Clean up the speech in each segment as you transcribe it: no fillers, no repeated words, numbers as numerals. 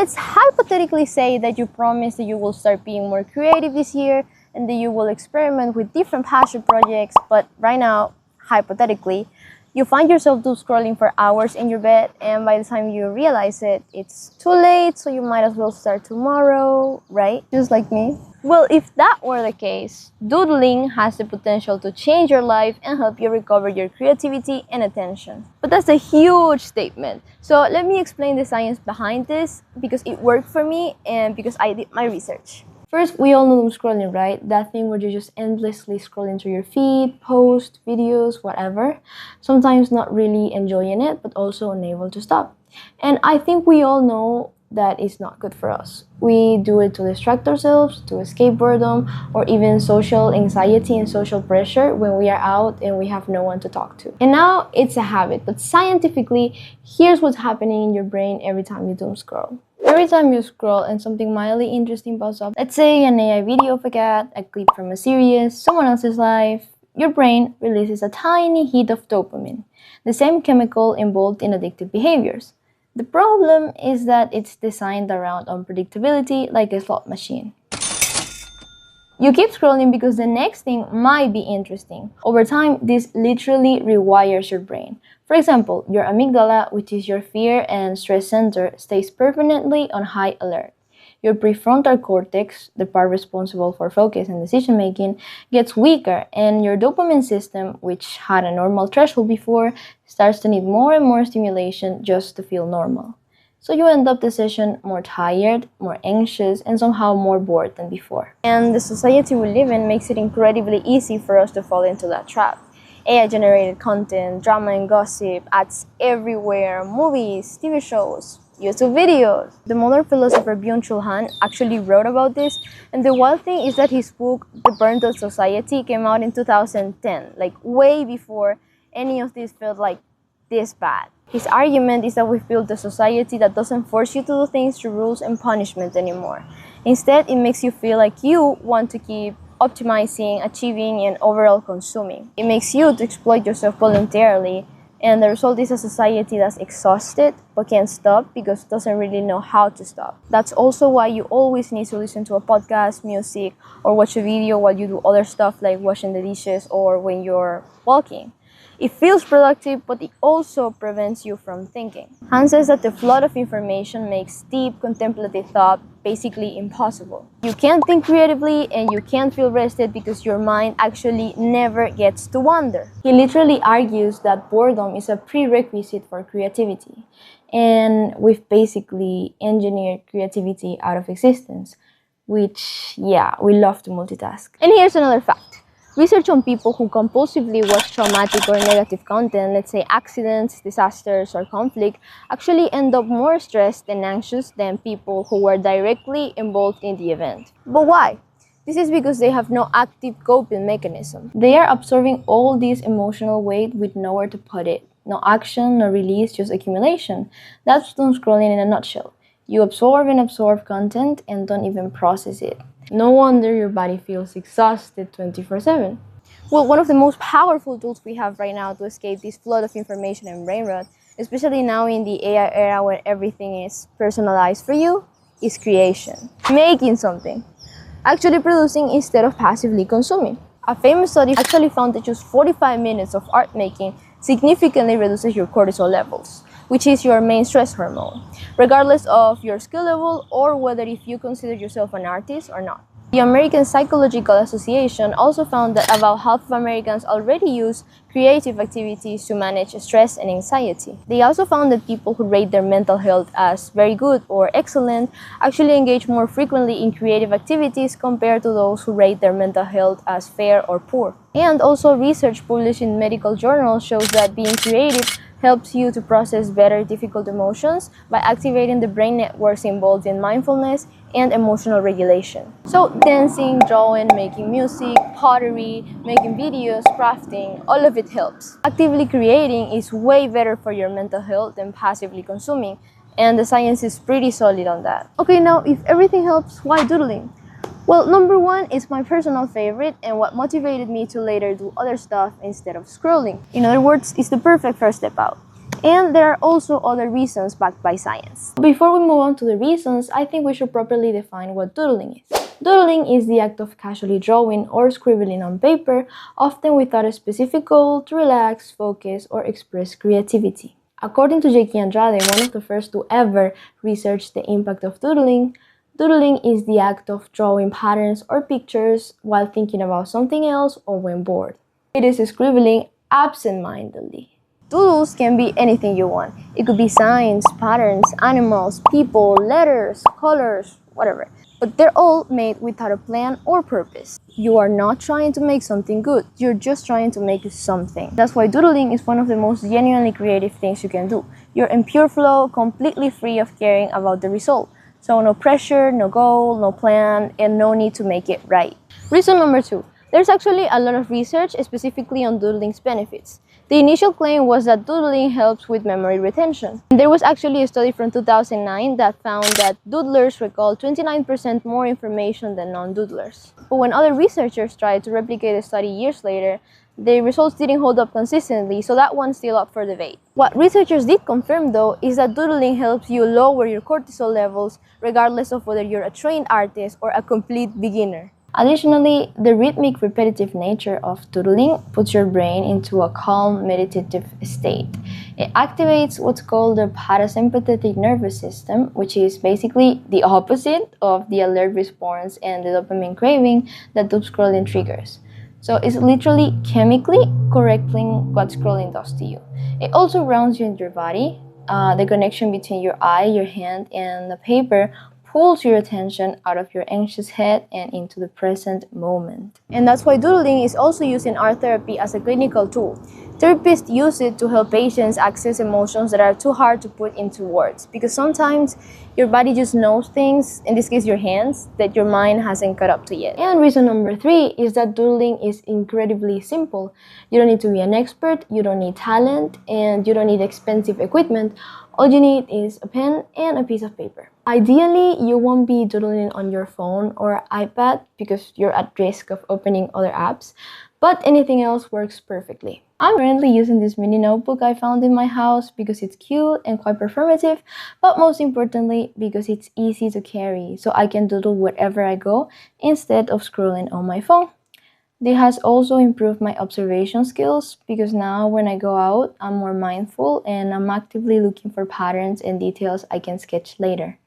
let's hypothetically say that you promise that you will start being more creative this year and that you will experiment with different passion projects, but right now, hypothetically, you find yourself doom scrolling for hours in your bed, and by the time you realize it, it's too late, so you might as well start tomorrow, right? Just like me. Well, if that were the case, doodling has the potential to change your life and help you recover your creativity and attention. But that's a huge statement. So let me explain the science behind this, because it worked for me and because I did my research. First, we all know doom scrolling, right? That thing where you're just endlessly scrolling through your feed, posts, videos, whatever. Sometimes not really enjoying it, but also unable to stop. And I think we all know that it's not good for us. We do it to distract ourselves, to escape boredom, or even social anxiety and social pressure when we are out and we have no one to talk to. And now it's a habit, but scientifically, here's what's happening in your brain every time you doom scroll. Every time you scroll and something mildly interesting pops up, let's say an AI video of a cat, a clip from a series, someone else's life, your brain releases a tiny hit of dopamine, the same chemical involved in addictive behaviors. The problem is that it's designed around unpredictability, like a slot machine. You keep scrolling because the next thing might be interesting. Over time, this literally rewires your brain. For example, your amygdala, which is your fear and stress center, stays permanently on high alert. Your prefrontal cortex, the part responsible for focus and decision making, gets weaker, and your dopamine system, which had a normal threshold before, starts to need more and more stimulation just to feel normal. So you end up the session more tired, more anxious, and somehow more bored than before. And the society we live in makes it incredibly easy for us to fall into that trap. AI-generated content, drama and gossip, ads everywhere, movies, TV shows, YouTube videos. The modern philosopher Byung-Chul Han actually wrote about this, and the wild thing is that his book, The Burnt Out Society, came out in 2010, like way before any of this felt like this bad. His argument is that we've built a society that doesn't force you to do things through rules and punishment anymore. Instead, it makes you feel like you want to keep optimizing, achieving, and overall consuming. It makes you to exploit yourself voluntarily, and the result is a society that's exhausted but can't stop because it doesn't really know how to stop. That's also why you always need to listen to a podcast, music, or watch a video while you do other stuff like washing the dishes or when you're walking. It feels productive, but it also prevents you from thinking. Han says that the flood of information makes deep, contemplative thought basically impossible. You can't think creatively and you can't feel rested because your mind actually never gets to wander. He literally argues that boredom is a prerequisite for creativity, and we've basically engineered creativity out of existence, which, yeah, we love to multitask. And here's another fact. Research on people who compulsively watch traumatic or negative content, let's say accidents, disasters, or conflict, actually end up more stressed and anxious than people who were directly involved in the event. But why? This is because they have no active coping mechanism. They are absorbing all this emotional weight with nowhere to put it. No action, no release, just accumulation. That's doom scrolling in a nutshell. You absorb and absorb content and don't even process it. No wonder your body feels exhausted 24/7. Well, one of the most powerful tools we have right now to escape this flood of information and brain rot, especially now in the AI era where everything is personalized for you, is creation. Making something. Actually producing instead of passively consuming. A famous study actually found that just 45 minutes of art making significantly reduces your cortisol levels, which is your main stress hormone, regardless of your skill level or whether if you consider yourself an artist or not. The American Psychological Association also found that about half of Americans already use creative activities to manage stress and anxiety. They also found that people who rate their mental health as very good or excellent actually engage more frequently in creative activities compared to those who rate their mental health as fair or poor. And also research published in medical journals shows that being creative helps you to process better difficult emotions by activating the brain networks involved in mindfulness and emotional regulation. So dancing, drawing, making music, pottery, making videos, crafting, all of it helps. Actively creating is way better for your mental health than passively consuming, and the science is pretty solid on that. Okay, now if everything helps, why doodling? Well, number one is my personal favorite and what motivated me to later do other stuff instead of scrolling. In other words, it's the perfect first step out. And there are also other reasons backed by science. Before we move on to the reasons, I think we should properly define what doodling is. Doodling is the act of casually drawing or scribbling on paper, often without a specific goal to relax, focus, or express creativity. According to J.K. Andrade, one of the first to ever research the impact of doodling, doodling is the act of drawing patterns or pictures while thinking about something else or when bored. It is scribbling absent-mindedly. Doodles can be anything you want. It could be signs, patterns, animals, people, letters, colors, whatever. But they're all made without a plan or purpose. You are not trying to make something good. You're just trying to make something. That's why doodling is one of the most genuinely creative things you can do. You're in pure flow, completely free of caring about the result. So no pressure, no goal, no plan, and no need to make it right. Reason number 2. There's actually a lot of research specifically on doodling's benefits. The initial claim was that doodling helps with memory retention. There was actually a study from 2009 that found that doodlers recall 29% more information than non-doodlers. But when other researchers tried to replicate the study years later, the results didn't hold up consistently, so that one's still up for debate. What researchers did confirm, though, is that doodling helps you lower your cortisol levels regardless of whether you're a trained artist or a complete beginner. Additionally, the rhythmic, repetitive nature of doodling puts your brain into a calm, meditative state. It activates what's called the parasympathetic nervous system, which is basically the opposite of the alert response and the dopamine craving that doomscrolling triggers. So it's literally chemically correcting what scrolling does to you. It also grounds you in your body. The connection between your eye, your hand, and the paper pulls your attention out of your anxious head and into the present moment. And that's why doodling is also used in art therapy as a clinical tool. Therapists use it to help patients access emotions that are too hard to put into words, because sometimes your body just knows things, in this case your hands, that your mind hasn't caught up to yet. And reason number 3 is that doodling is incredibly simple. You don't need to be an expert, you don't need talent, and you don't need expensive equipment. All you need is a pen and a piece of paper. Ideally, you won't be doodling on your phone or iPad because you're at risk of opening other apps, but anything else works perfectly. I'm currently using this mini notebook I found in my house because it's cute and quite performative, but most importantly because it's easy to carry, so I can doodle wherever I go instead of scrolling on my phone. This has also improved my observation skills because now when I go out, I'm more mindful and I'm actively looking for patterns and details I can sketch later.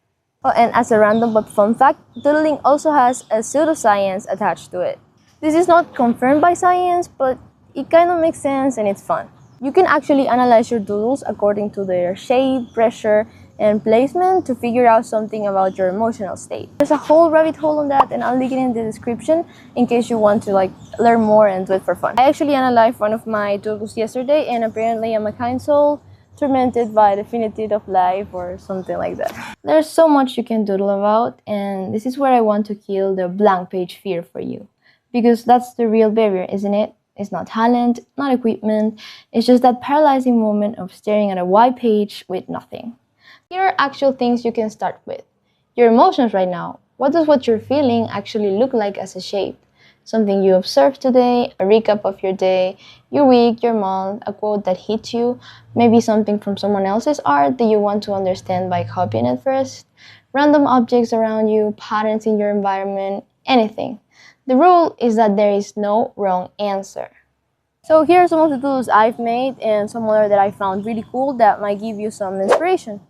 Oh, and as a random but fun fact, doodling also has a pseudoscience attached to it. This is not confirmed by science, but it kind of makes sense and it's fun. You can actually analyze your doodles according to their shape, pressure, and placement to figure out something about your emotional state. There's a whole rabbit hole on that, and I'll link it in the description in case you want to learn more and do it for fun. I actually analyzed one of my doodles yesterday, and apparently I'm a kind soul tormented by the finitude of life or something like that. There's so much you can doodle about, and this is where I want to kill the blank page fear for you, because that's the real barrier, isn't it? It's not talent, not equipment, it's just that paralyzing moment of staring at a white page with nothing. Here are actual things you can start with. Your emotions right now. What does what you're feeling actually look like as a shape? Something you observed today, a recap of your day, your week, your month, a quote that hit you, maybe something from someone else's art that you want to understand by copying it first, random objects around you, patterns in your environment, anything. The rule is that there is no wrong answer. So here are some of the doodles I've made and some other that I found really cool that might give you some inspiration.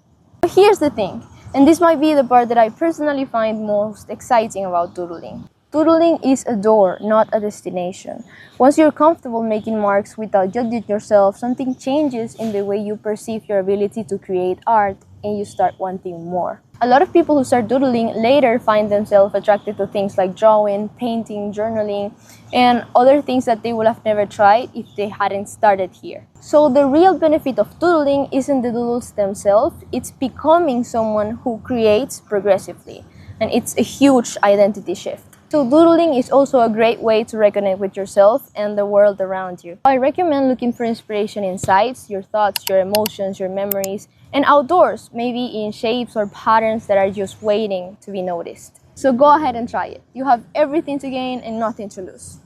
But here's the thing, and this might be the part that I personally find most exciting about doodling. Doodling is a door, not a destination. Once you're comfortable making marks without judging yourself, something changes in the way you perceive your ability to create art, and you start wanting more. A lot of people who start doodling later find themselves attracted to things like drawing, painting, journaling, and other things that they would have never tried if they hadn't started here. So the real benefit of doodling isn't the doodles themselves, it's becoming someone who creates progressively. And it's a huge identity shift. So doodling is also a great way to reconnect with yourself and the world around you. I recommend looking for inspiration in sights, your thoughts, your emotions, your memories, and outdoors, maybe in shapes or patterns that are just waiting to be noticed. So go ahead and try it. You have everything to gain and nothing to lose.